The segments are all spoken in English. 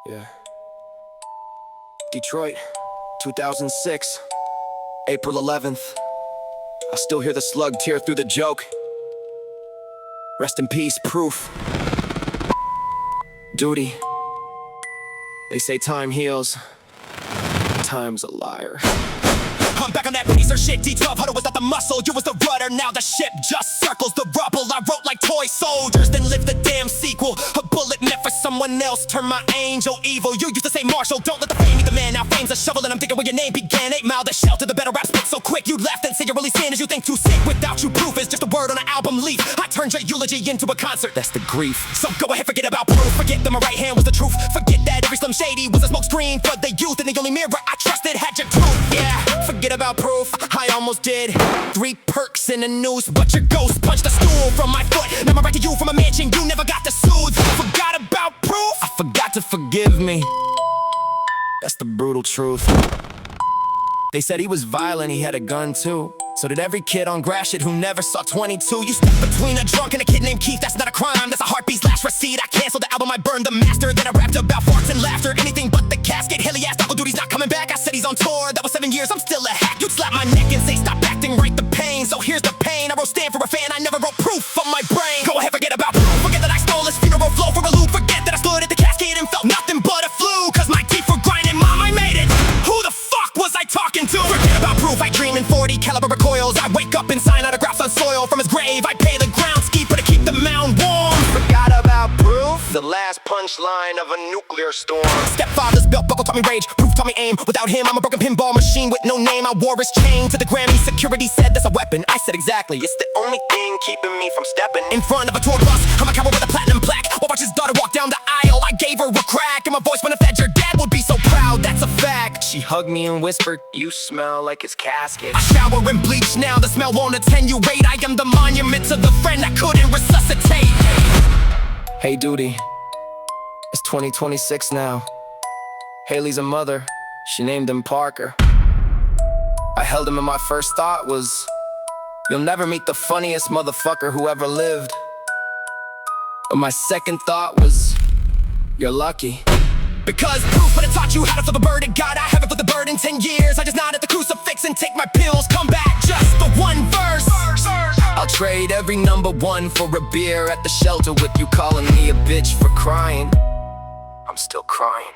Yeah. Detroit, 2006, April 11th. I still hear the slug tear through the joke. Rest in peace, proof. Duty. They say time heals. Time's a liar. I'm back on that piece of shit. D12 huddle without the muscle. You was the rudder, now the ship just circles the rubble. I wrote like toy soldiers, then lived the damn sequel. A bullet meant for someone else, turn my angel evil. You used to say Marshall, don't let the fame be the man. Now fame's a shovel and I'm thinking where your name began. 8 Mile, the shelter, the better rap spit so quick. You left and said you're really sin as you think too sick. Without you, proof is just a word on an album leaf. I turned your eulogy into a concert, that's the grief. So go ahead, forget about proof. Forget that my right hand was the truth. Forget that every Slim Shady was a smoke screen for the youth. And the only mirror I trusted had your truth. Yeah, forget about proof, I almost did. 3 perks in the news, but your ghost punched the stool from my foot. Now I'm right to you from a mansion you never got to soothe. Forgot about proof, I forgot to forgive me. That's the brutal truth. They said he was violent, he had a gun too. So did every kid on Gratiot who never saw 22. You stepped between a drunk and a kid named Keith. That's not a crime, that's a heartbeat's last receipt. I canceled the album, I burned the master. Then I rapped about farts and laughter, anything but the casket. Hilly asked Uncle Duty's not coming back. I said he's on tour, that was 7 years, I'm still a hack. You'd slap my neck and say stop acting right, the pain. So here's the pain, I wrote stand for a fan. I never wrote proof on my brain. Go ahead, forget about proof. Forget that I stole his funeral flow for a loop. Forget that I stood at the casket and felt nothing but a flu. Cause my teeth were grinding, mom, I made it. Who the fuck was I talking to? Forget about proof, I dream in 40 caliber recoils. I wake up and sign autographs on soil from his grave. I pay the ground keeper to keep the mound warm. Forgot about proof, the last punchline of a nuclear storm. Stepfather's belt buckle taught me rage, proof taught me aim. Without him, I'm a broken pinball machine with no name. I wore his chain to the Grammy. Security said that's a weapon. I said exactly, It's the only thing keeping me from stepping in front of a tour bus. I'm a cowboy with a platinum plaque. While watch his daughter walk down the aisle, I gave her a crack. And my voice went up that your dad would be so proud, that's a fact. She hugged me and whispered, you smell like his casket. I shower and bleach now, the smell won't attenuate. I am the monument to the friend I couldn't resuscitate. Hey Duty, it's 2026 now. Haley's a mother, she named him Parker. I held him and my first thought was, you'll never meet the funniest motherfucker who ever lived. But my second thought was, you're lucky. Because proof would have taught you how to flip a bird at God. I haven't flipped a bird in 10 years. I just nod at the crucifix and take my pills. Come back just for one verse. I'll trade every number 1 for a beer at the shelter with you calling me a bitch for crying. I'm still crying.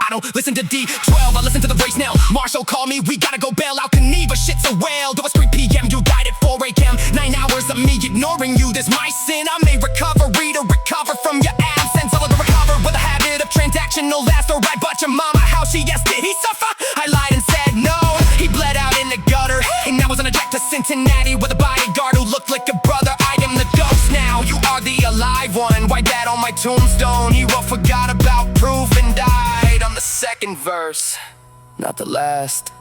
I don't listen to D12, I listen to the voice now. Marshall, call me, we gotta go bail out Geneva. Shit's a whale, though it's 3 p.m. You died at 4 a.m. 9 hours of me ignoring you, there's my sin. I made recovery to recover from your absence. I'll ever recover with a habit of transactional last or right. But your mama, how she, yes, did he suffer? I lied and said no. He bled out in the gutter, and I was on a jet to Cincinnati with a bodyguard who looked like a brother. I am the ghost now, you are the alive one. Write that on my tombstone. He wrote forgot about proof and died on the second verse. Not the last,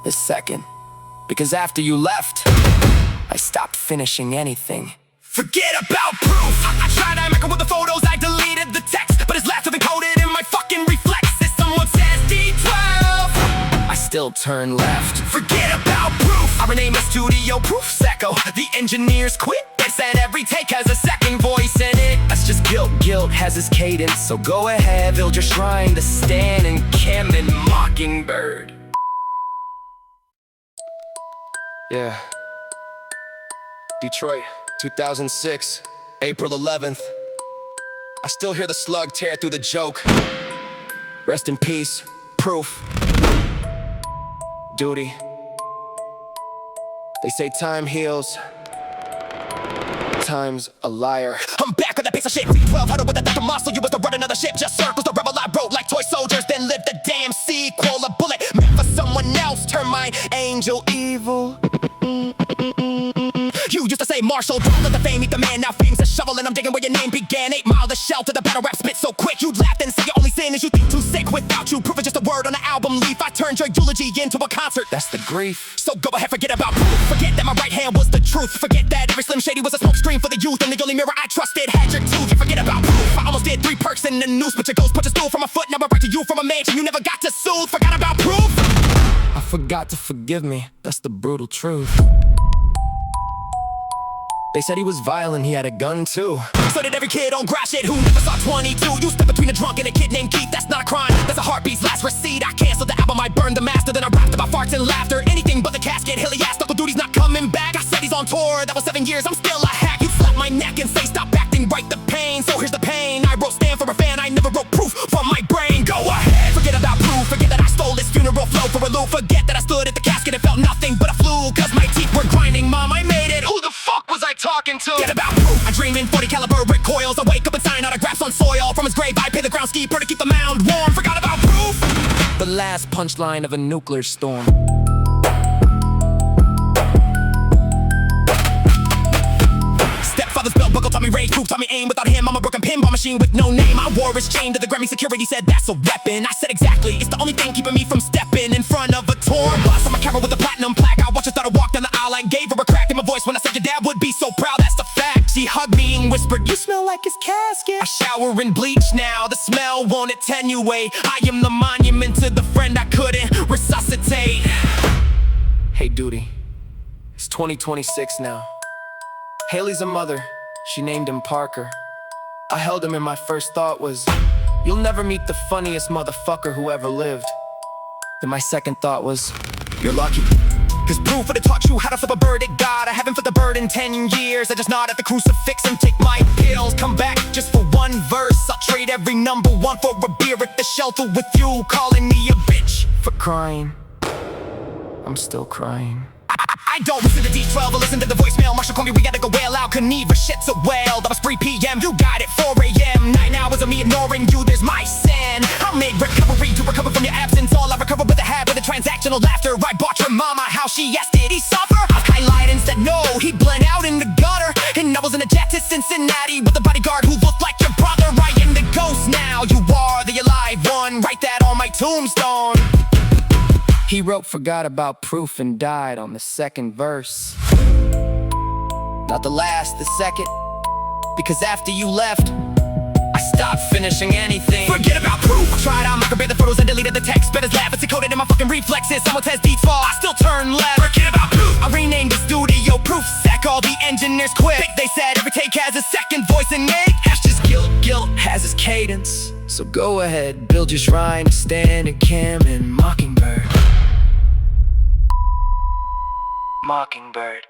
the second. Because after you left, I stopped finishing anything. Forget about proof. I tried to make it with the photos, I deleted the text, but his last have encoded in my fucking reflexes. Someone says D12, I still turn left. forget about proof. I rename a studio Proof's Echo. The engineers quit, they said every take has a second voice in it. That's just guilt, guilt has its cadence. So go ahead, build your shrine to Stan and Camden Mockingbird. Yeah. Detroit, 2006, April 11th. I still hear the slug tear through the joke. Rest in peace, proof. Duty. They say time heals. Time's a liar. I'm back on that piece of shit. D12 huddle with the muscle. You was the run another ship. Just circles the rebel I wrote like toy soldiers. Then lived the damn sequel. A bullet meant for someone else. Turn my angel evil. You used to say Marshall, don't let the fame eat the man. Now fame's a shovel and I'm digging where your name began. 8 Mile, the shelter, the battle rap spit so quick. You laughed and said your only sin is you think too sick. Without you, proof is just a word on an album leaf. I turned your eulogy into a concert, That's the grief. so go ahead, forget about proof. Forget that my right hand was the truth. Forget that every Slim Shady was a smoke screen for the youth. And the only mirror I trusted had your tooth. You forget about proof. I almost did 3 perks in the noose, but your ghost put a stool from a foot. Now I'm back to you from a mansion you never got to soothe. Forgot about proof. I forgot to forgive me. That's the brutal truth. They said he was violent, he had a gun too. So did every kid on Gratiot who never saw 22. You step between a a drunk and a kid named Keith. That's not a crime, that's a heartbeat's last receipt. I canceled the album, I burned the master. Then I rapped about farts and laughter. Anything but the casket. Hilly ass Uncle Duty's not coming back. I said he's on tour, that was 7 years, I'm still a hack. You slap my neck and say stop acting right, the pain. So here's the pain, I wrote stand for a fan. I never wrote proof from my brain. Go ahead, forget about proof. Forget that I stole his funeral flow for a loop. Forget that I stood at the casket and felt nothing but a flu. Cause my teeth were grinding, mom, I made it. Who the fuck was I talking to? Get about proof. I dream in 40 caliber recoils. I wake up and sign autographs on soil. From his grave I pay the ground keeper to keep the mound warm. Forgot about proof. The last punchline of a nuclear storm. Stepfather's belt buckle taught me rage. Proof taught me aim. Without him I'm a broken pinball machine with no name. I wore his chain to the Grammy security said that's a weapon. I said exactly, it's the only thing keeping me from stepping in front of a tour bus. I'm a camera with a platinum plaque. I watched her start to walk down the aisle. I gave her a crack in my voice when I said your dad would be so proud. That's the fact. She hugged me and whispered, you smell like his casket. I shower in bleach now, the smell won't attenuate. I am the monument to the friend I couldn't resuscitate. Hey Duty, it's 2026 now. Haley's a mother, she named him Parker. I held him and my first thought was, you'll never meet the funniest motherfucker who ever lived. Then my second thought was, you're lucky. Cause proof would have taught you how to flip a bird at God. I haven't flipped a bird in 10 years. I just nod at the crucifix and take my pills. Come back just for one verse. I'll trade every number one for a beer at the shelter with you. Calling me a bitch for crying. I'm still crying. I don't listen to D12 or listen to the voicemail. Marshall called me, we gotta go wail out. Kniever, shit's a whale. That was 3 p.m., you got it 4 a.m. 9 hours of me ignoring you, there's my sin. I made recovery to recover from your absence. All I recover with a habit of transactional laughter. I bought your mama how she asked, did he suffer? I highlight and said no, he blend out in the gutter. And I was in a jet to Cincinnati with a bodyguard who looked like your brother. I am the ghost now, you are the alive one. Write that on my tombstone. He wrote forgot about proof and died on the second verse. Not the last, the second. Because after you left, I stopped finishing anything. Forget about proof. Tried out, I the photos and deleted the text. Better laugh, it's encoded in my fucking reflexes. Someone test beats fall, I still turn left. Forget about proof. I renamed the studio Proof Sack. All the engineers quit. They said every take has a second voice and make. That's just guilt. Guilt has its cadence. So go ahead, build your shrine to Stan and Cam and Mockingbird. Mockingbird.